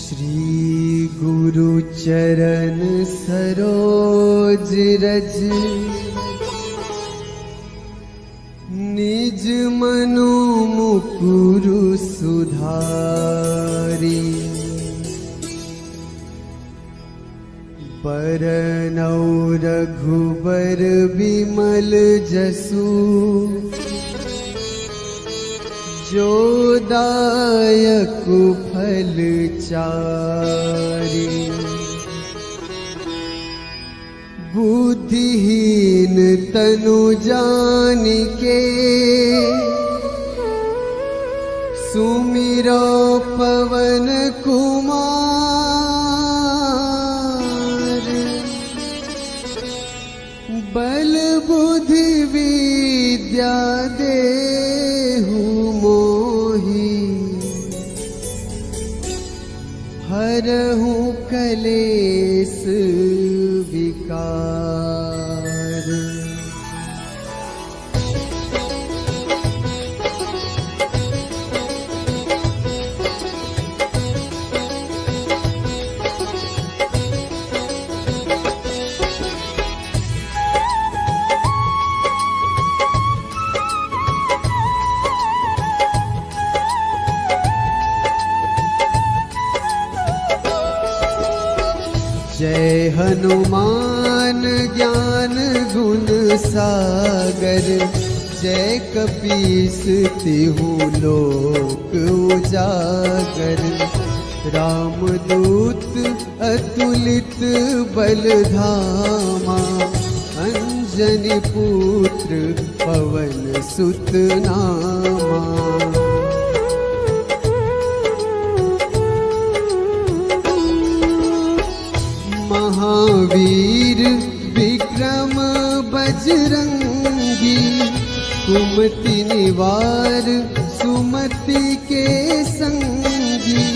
श्री गुरु चरण सरोज रज निज मनु मुकुरु सुधारी। बरनौ रघुबर बिमल जसु जो दायक फल चारि। बुद्धिहीन तनु जानिके सुमिरो पवन कुमार। बल बुद्धि विद्या देहु मोहि हरहु कलेस विकार। जय हनुमान ज्ञान गुण सागर। जय कपीस तिहु लोक उजागर। रामदूत अतुलित बल धामा। अंजनी पुत्र पवन सुत नामा। महावीर विक्रम बजरंगी। कुमति निवार सुमति के संगी।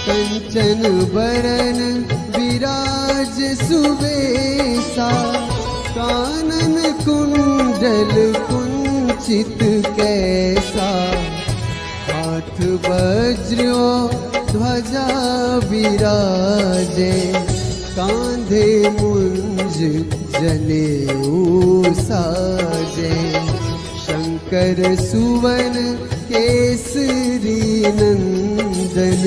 कंचन बरन विराज सुवेशा। कानन कुंडल कुंचित कैसा। हाथ वज्र ध्वजा विराजे। कांधे मुंज जनेऊ साजे। शंकर सुवन केसरी नंदन।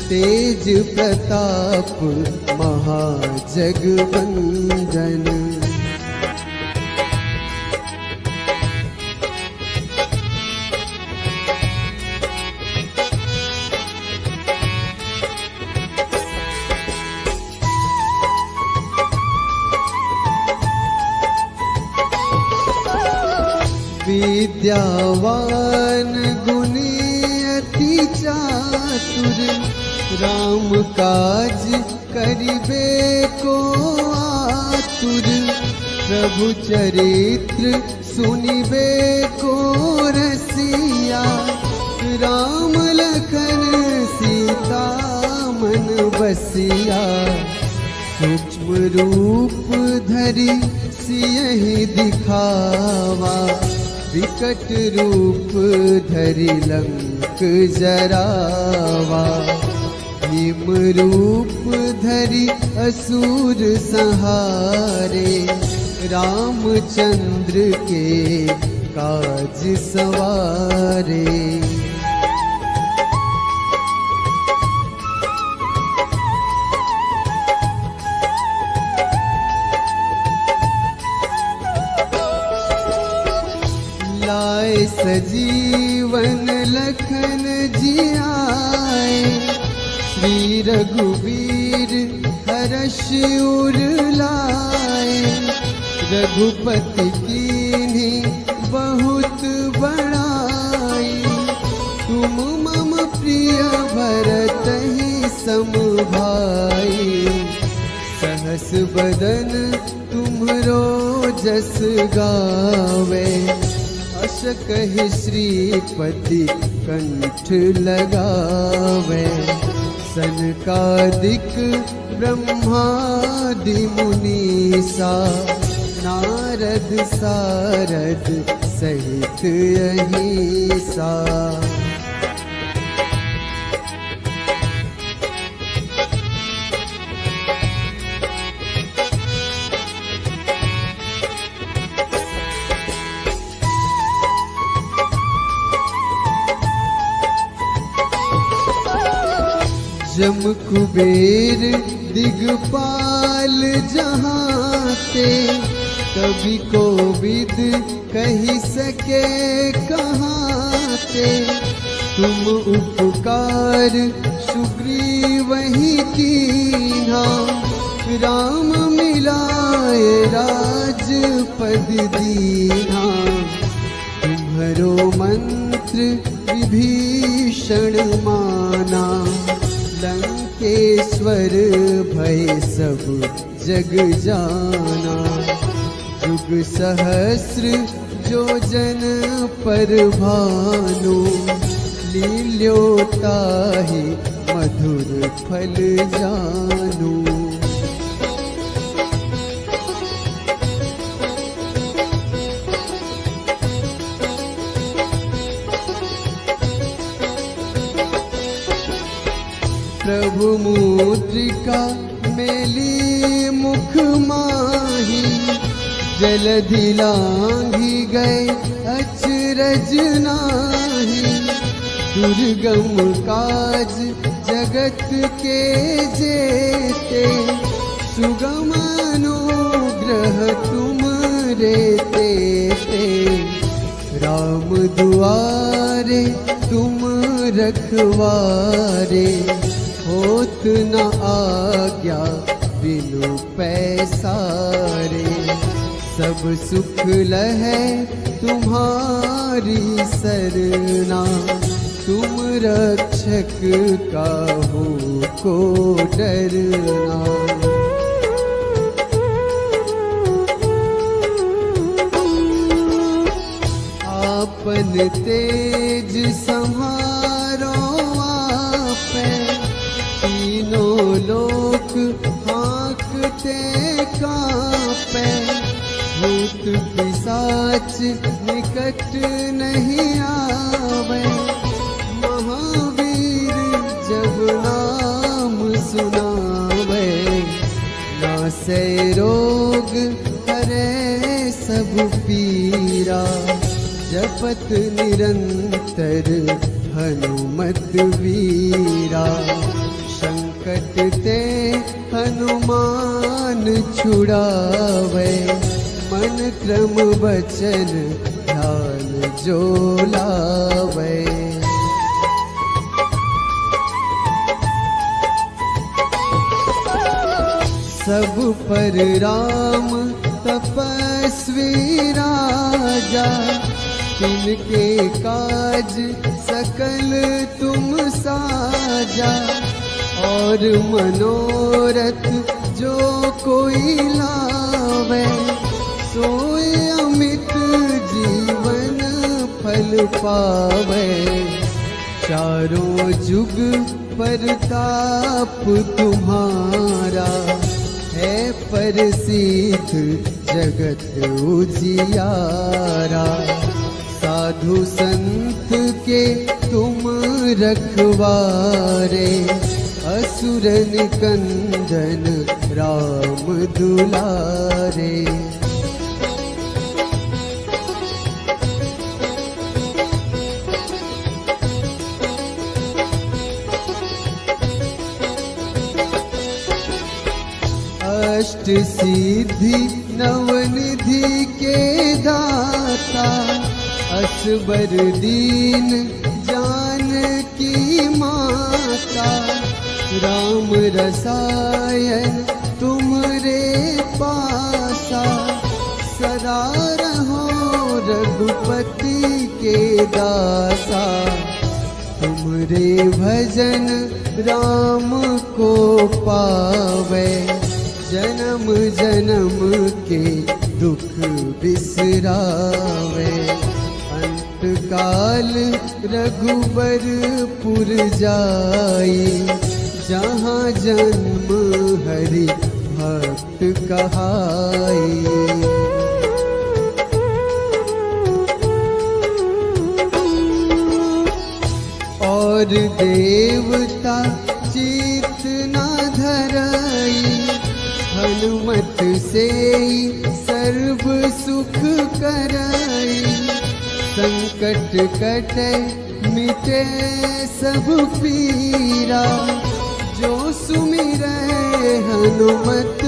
तेज प्रताप महाजगवंदन। विद्यावान गुणी अति चातुर। राम काज करिबे को आतुर। प्रभु चरित्र सुनिबे को रसिया। राम लखन सीता मन बसिया। सूक्ष्म रूप धरि सियहि दिखावा। विकट रूप धरि लंक जरावा। भीम रूप धरि असुर संहारे। रामचंद्र के काज सवारे। लाए सजीवन लखन जियाए। श्री रघुवीर हर्ष उर लाए। रघुपति कीन्ही बहुत बड़ाई। तुम मम प्रिय भरतहि सम भाई। सहस बदन तुम्हरो जस गावे। अस कहि श्रीपति कंठ लगावे। सनकादिक ब्रह्मादि मुनीसा। नारद सारद सहित अहिसा। जम कुबेर दिगपाल जहाँ ते, कभी कोविद कही सके कहाँ ते। तुम उपकार सुग्रीव ही कीन्हा, राम मिलाए राजपद दीन्हा। तुम्हरो मंत्र विभीषण माना, लंकेश्वर भय सब जग जाना। जुग सहस्र जो जन पर भानु, लील्योताहि मधुर फल जानू। प्रभु मुद्रिका मेली मुख माही, जलधि लांघी गए अचरज नाही। दुर्गम काज जगत के जेते, सुगम अनुग्रह तुम रे तेते। राम दुआरे तुम रखवारे, होत न आज्ञा बिनु पैसारे। सब सुख लहै तुम्हारी सरना, तुम रक्षक काहू को डरना। आपन तेज संहारो आपै, तीनों लोक हाँकते कांपै। भूत पिशाच निकट नहीं आवे, महावीर जब नाम सुनावे। नासै रोग हरै सब पीरा, जपत निरंतर हनुमत वीरा। संकट ते हनुमान छुड़ावे, मन क्रम वचन ध्यान जो लावे। सब पर राम तपस्वी राजा, तिनके काज सकल तुम साजा। और मनोरथ जो कोई लावे, सोए अमित जीवन फल पावे। चारों जुग परताप तुम्हारा, है प्रसिद्ध जगत उजियारा। साधु संत के तुम रखवारे, असुर निकंदन राम दुलारे। अष्ट सिद्धि नवनिधि के दाता, असबर दीन जानकी माता। राम रसायन तुमरे पासा, सदा रहो रघुपति के दासा। तुमरे भजन राम को पावे, जन्म जन्म के दुख बिसरावे। अंत काल रघुबरपुर जाई, जहाँ जन्म हरि भक्त कहाई। और देवता चित न धरई, हनुमत से सर्व सुख करई। संकट कटे मिटे सब पीरा, जो सुमिरै हनुमत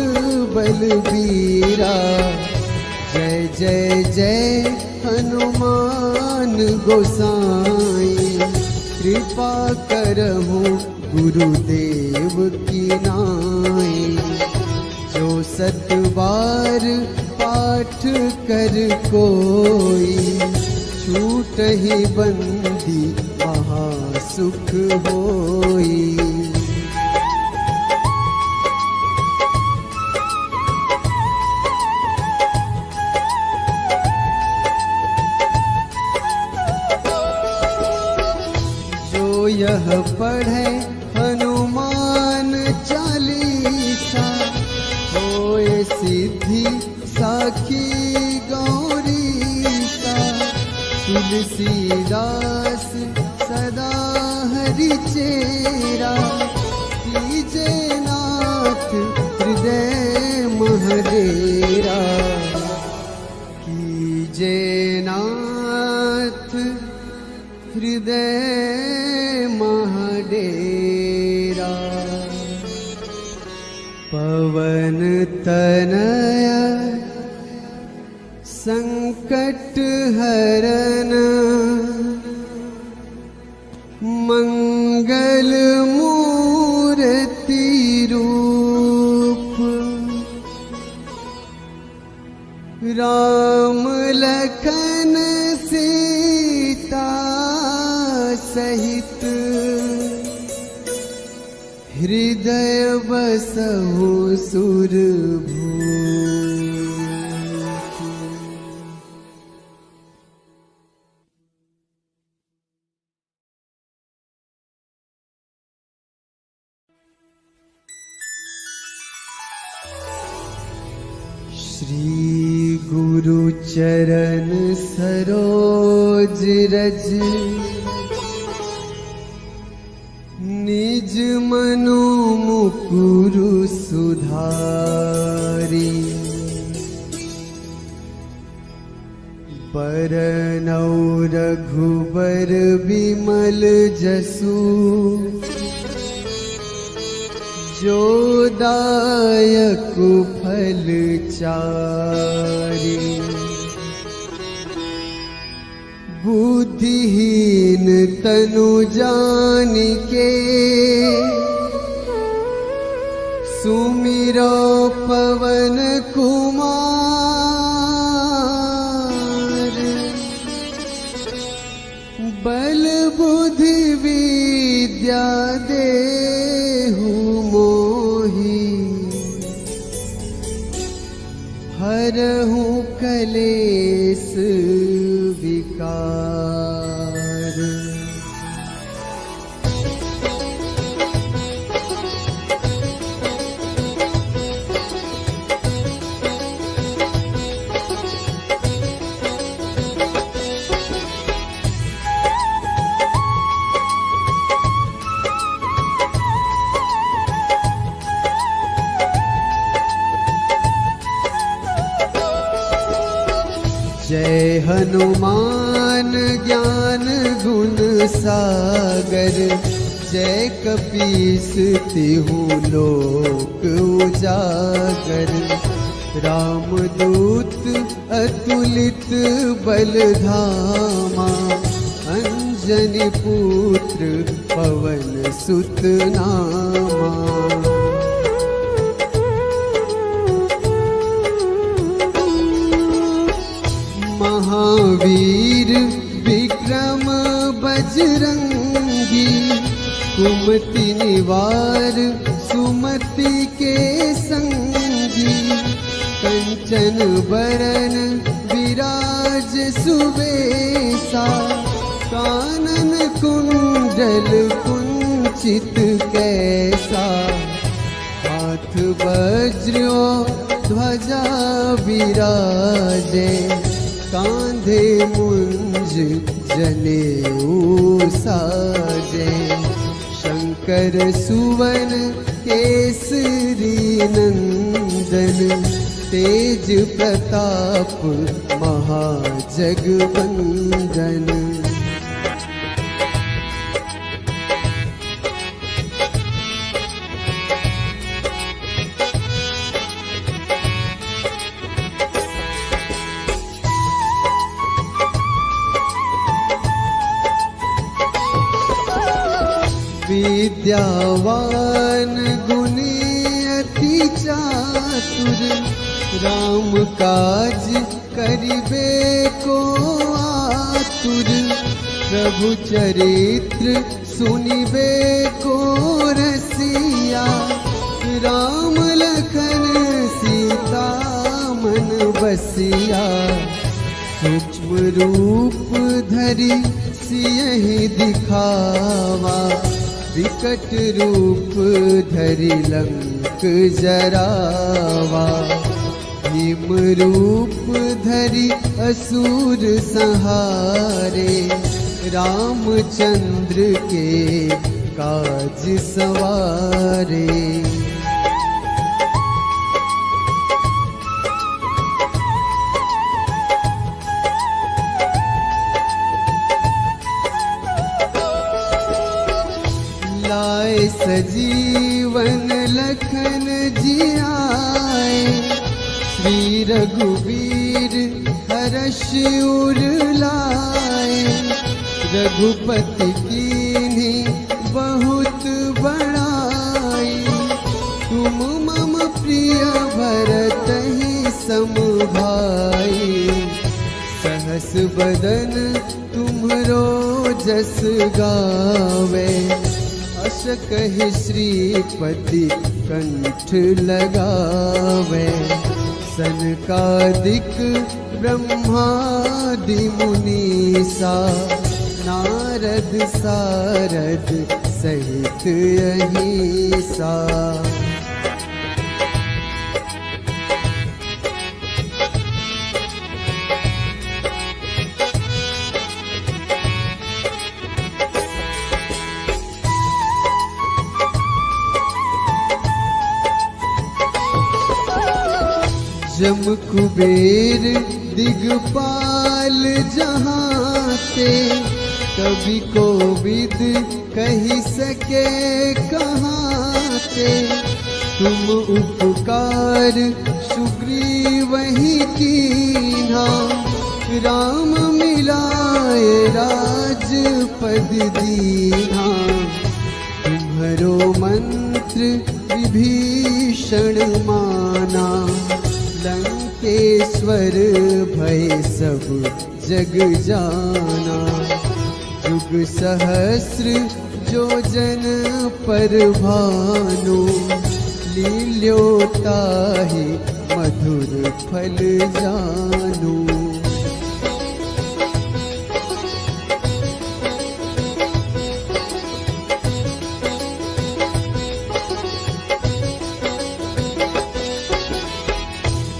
बलबीरा। जय जय जय हनुमान गोसाई, कृपा करहु गुरुदेव की नाई। जो 7 बार पाठ कर कोई, छूटहि बंदी महासुख होई। जो यह पढ़े हनुमान चालीसा, होए सिद्धि साखी गौरीसा। तुलसीदास सदा हरि चेरा, कीजे नाथ हृदय महडेरा। कीजे नाथ हृदय महडेरा। पवन तनया संकट हरन, मंगल मूर्ति रूप। राम लखन सीता सहित, हृदय बसहु सुरभूप। श्री गुरु चरण सरोज रज, निज मनो मुकुरु सुधारी। बरनौ रघुबर बिमल जसु, जो दायक फल चारि। बुद्धिहीन तनु जानिके, सुमिरो पवन कुमार। बल बुद्धि विद्या देहु मोहि, हरहु कलेस विकार। जय हनुमान ज्ञान गुण सागर, जय कपीस तिहु लोक उजागर। रामदूत अतुलित बल धामा, अंजनी पुत्र पवन सुत नामा। महावीर विक्रम बजरंगी, कुमति निवार सुमति के संगी। कंचन बरन विराज सुबेसा, कानन कुंडल कुंचित कैसा। हाथ वज्र ध्वजा विराजे, कांधे मुंज जनेऊ साजे। शंकर सुवन केसरी नंदन, तेज प्रताप महाजगवंदन। विद्यावान गुणी अति चातुर, राम काज करिबे को आतुर, प्रभु चरित्र सुनिबे को रसिया, राम लखन सीता मन बसिया, सूक्ष्म रूप धरि सियहि दिखावा, विकट रूप धरि लंक जरावा, भीम रूप धरि असुर संहारे, रामचंद्र के काज सवारे। लाए सजीवन लखन जियाए, श्री रघुवीर हर्ष उर लाए, रघुपति कीन्ही बहुत बड़ाई, तुम मम प्रिय भरतहि सम भाई, सहस बदन तुम्हरो जस गावे, अस कहि श्रीपति कंठ लगावे, सनकादिक ब्रह्मादि मुनीसा, नारद सारद सहित अहिसा। जम कुबेर दिगपाल जहाते, कवि कोविद कही सके कहाते, तुम उपकार सुग्रीवहि कीन्हा, राम मिलाए राजपद दीन्हा, तुम्हरो मंत्र विभीषण माना, लंकेश्वर भय सब जग जाना, जुग सहस्र जो जन पर भानु, लील्योताहि मधुर फल जानू।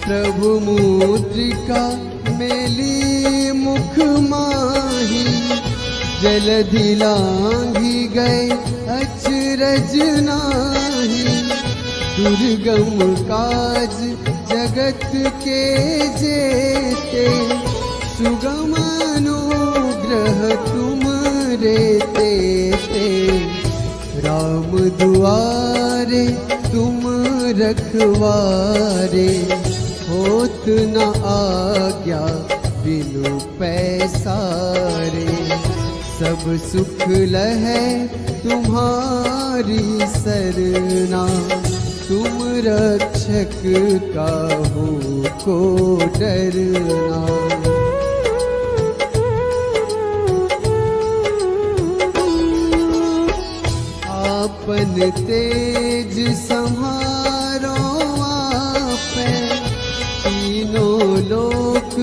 प्रभु मुद्रिका मेली मुख माही, जलधि लांघि गए अचरज नाही, दुर्गम काज जगत के जेते, सुगम अनुग्रह तुम रे तेते, राम दुआरे तुम रखवारे, होत न आज्ञा बिनु पैसारे, सब सुख लहै तुम्हारी सरना, तुम रक्षक काहू को डरना। आपन तेज सम्हारो आपे, तीनों लोक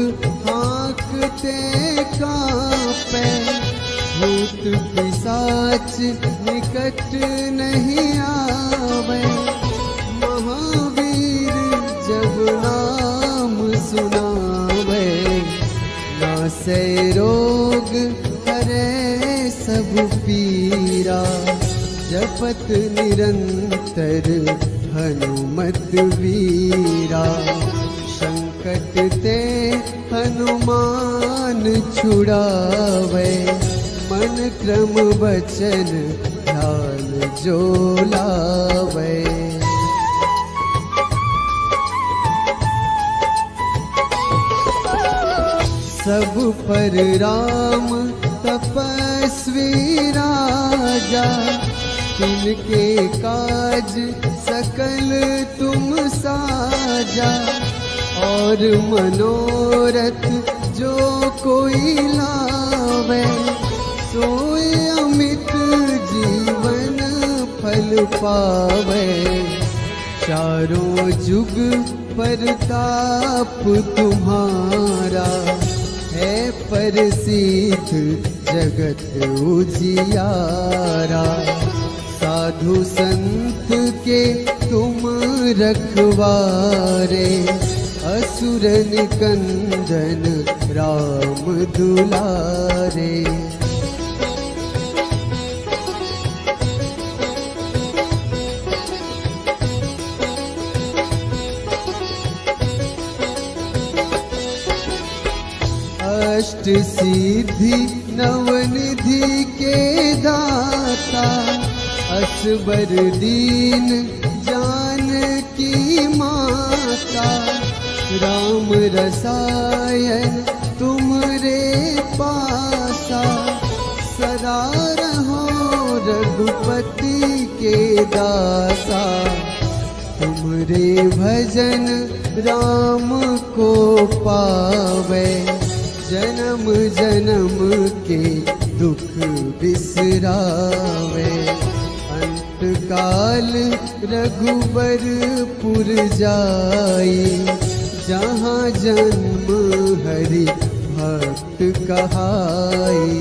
हाँकते कांपे, भूत पिशाच निकट नहीं आवे, महावीर जब नाम सुनावे, नासै रोग हरै सब पीरा, जपत निरंतर हनुमत वीरा, संकट ते हनुमान छुड़ावे, मन क्रम वचन ध्यान जो लावे। सब पर राम तपस्वी राजा, तिनके काज सकल तुम साजा, और मनोरथ जो कोई लावे, सोए अमित जीवन फल पावे। चारों जुग परताप तुम्हारा, है प्रसिद्ध जगत उजियारा। साधु संत के तुम रखवारे, असुर निकंदन राम दुलारे। अष्ट सिद्धि नवनिधि के दाता, असबर दीन जानकी माता। राम रसायन तुमरे पासा, सदा रहो रघुपति के दासा। तुमरे भजन राम को पावे, जन्म जन्म के दुख बिसरावे। अंत काल रघुबरपुर जाई, जहाँ जन्म हरि भक्त कहाई।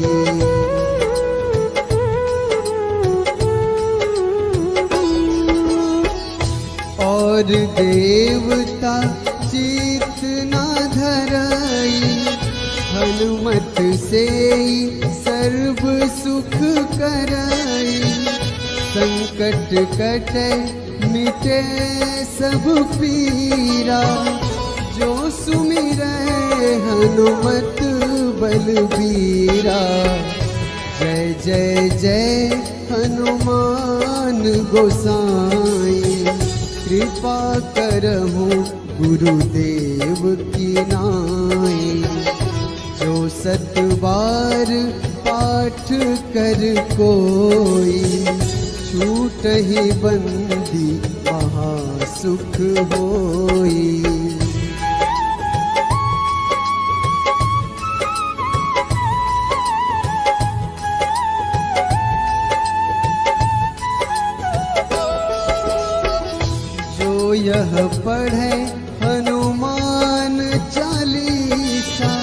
और देवता चित न धरई, हनुमत से सर्व सुख करई। संकट कटे मिटे सब पीरा, जो सुमिरै हनुमत बलबीरा। जय जय जय हनुमान गोसाई, कृपा करहु गुरुदेव की नाई। जो सत बार पाठ कर कोई, छूटहि बंदी महासुख होई। जो यह पढ़े हनुमान चालीसा,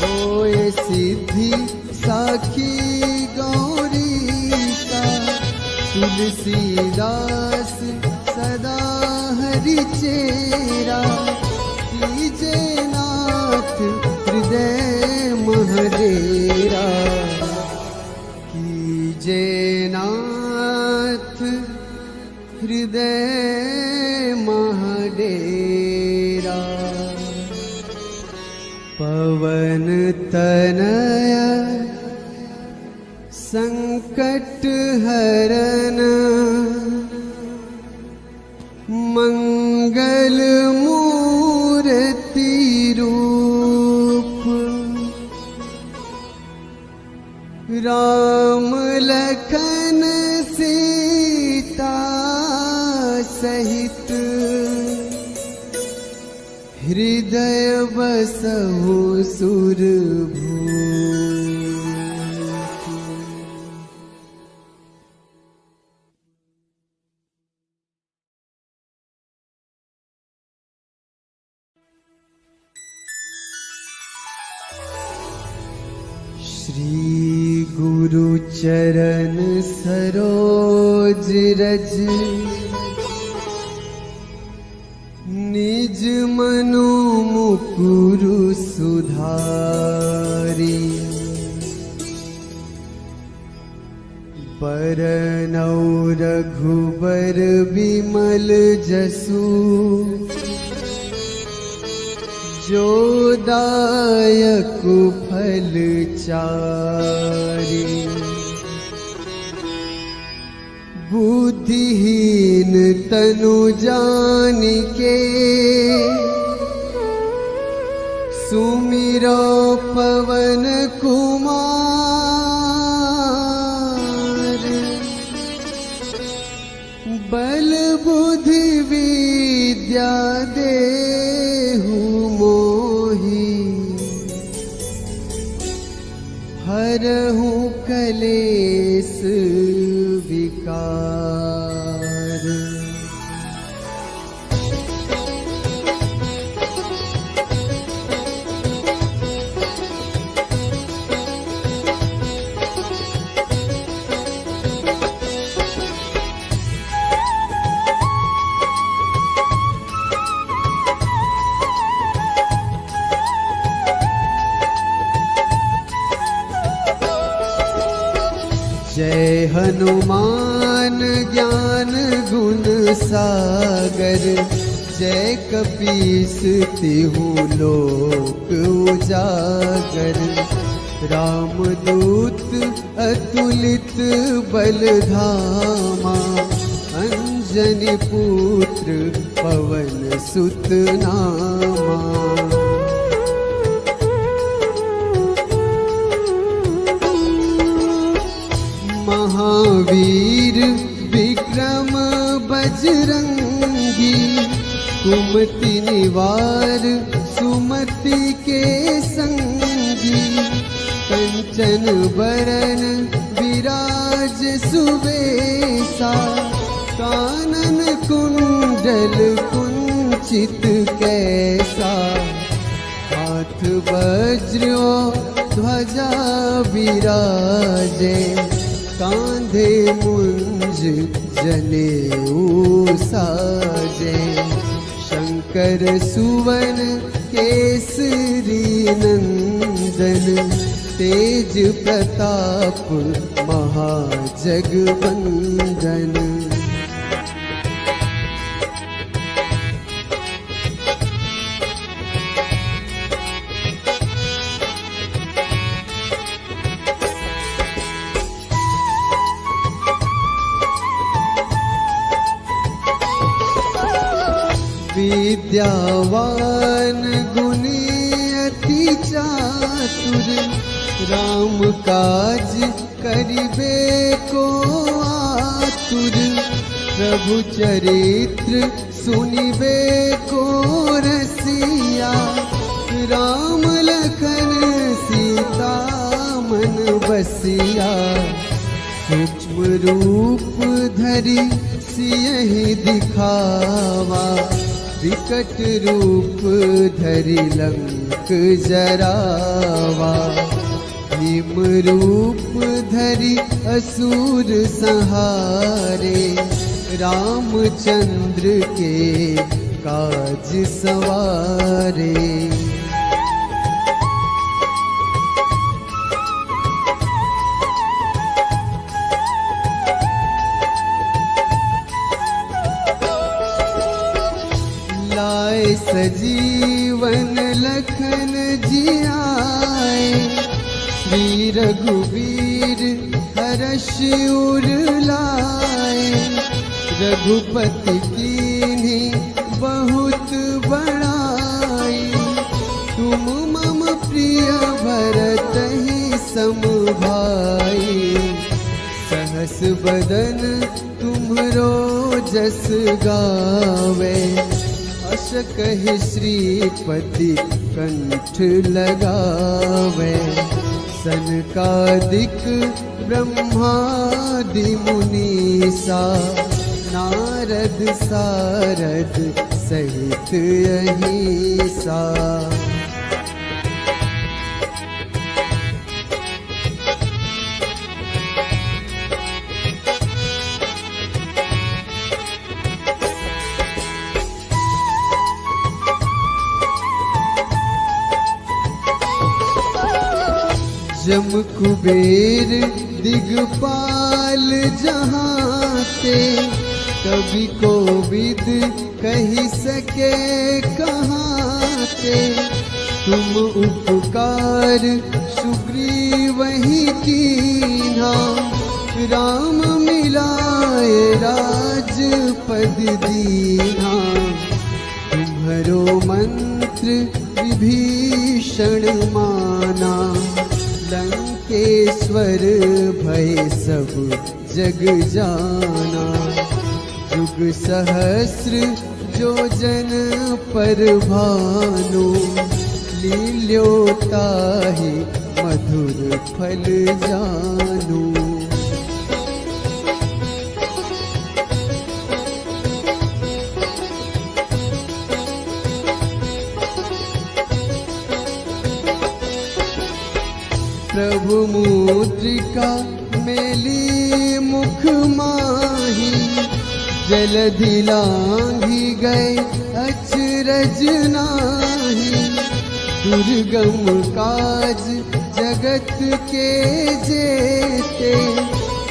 होए सिद्धि साखी गौरीसा। तुलसीदास सदा हरि चेरा, कीजे नाथ हृदय महडेरा। कीजे नाथ हृदय महडेरा। पवन तनया संकट हरन, मंगल मूर्ति रूप। राम लखन सीता सहित, हृदय बसहु सुरभूप। श्री गुरु चरण सरोज रज, निज मनु मुकुरु सुधारी। बरनौ रघुबर बिमल जसु, जो दायक फल चारि। बुद्धिहीन तनु जानिके, सुमिरो पवन कुमार। कलेस विकार। जय हनुमान ज्ञान गुण सागर, जय कपीस तिहु लोक उजागर। रामदूत अतुलित बल धामा, अंजनी पुत्र पवन सुत नामा। महावीर विक्रम बजरंगी, कुमति निवार सुमति के संगी। कंचन बरन विराज सुवेशा, कानन कुंडल कुंचित कैसा। हाथ वज्र ध्वजा विराजे, कांधे मुंज जनेऊ साजे। शंकर सुवन केसरी नंदन, तेज प्रताप महाजगवंदन। विद्यावान गुणी अति चातुर, राम काज करिबे को आतुर। प्रभु चरित्र सुनिबे को रसिया, राम लखन सीता मन बसिया। सूक्ष्म रूप धरि सियहि दिखावा, विकट रूप धरि लंक जरावा। भीम रूप धरि असुर संहारे, रामचंद्र के काज सवारे। लाए सजीवन लखन जियाए, श्री रघुवीर हर्ष उर लाए। रघुपति कीन्ही बहुत बड़ाई, तुम मम प्रिय भरतहि सम भाई। सहस बदन तुम्हरो जस गावे, अस कहि श्रीपति कंठ लगावे। सनकादिक ब्रह्मादि मुनीसा, नारद सारद सहित अहिसा। जम कुबेर दिगपाल जहाते, कवि कोविद कही सके कहाते। तुम उपकार सुग्रीवहि कीन्हा, राम मिलाए राजपद दीन्हा। तुम्हरो मंत्र विभीषण माना, लंकेश्वर भय सब जग जाना। जुग सहस्र जो जन पर भानु, लील्योताहि मधुर फल जानू। प्रभु मुद्रिका मेली मुख माही, जलधि लांघी गए अचरज नाही। दुर्गम काज जगत के जेते,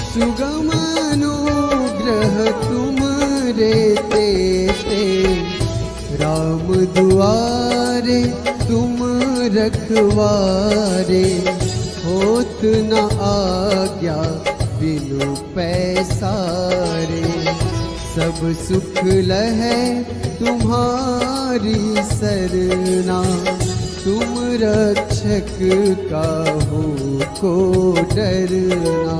सुगम अनुग्रह तुम रेते ते। राम दुआरे तुम रखवारे, होत न आज्ञा बिनु पैसारे। सब सुख लहै तुम्हारी सरना, तुम रक्षक काहू को डरना।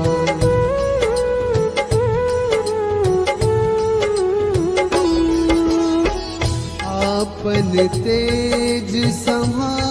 आपन तेज संहार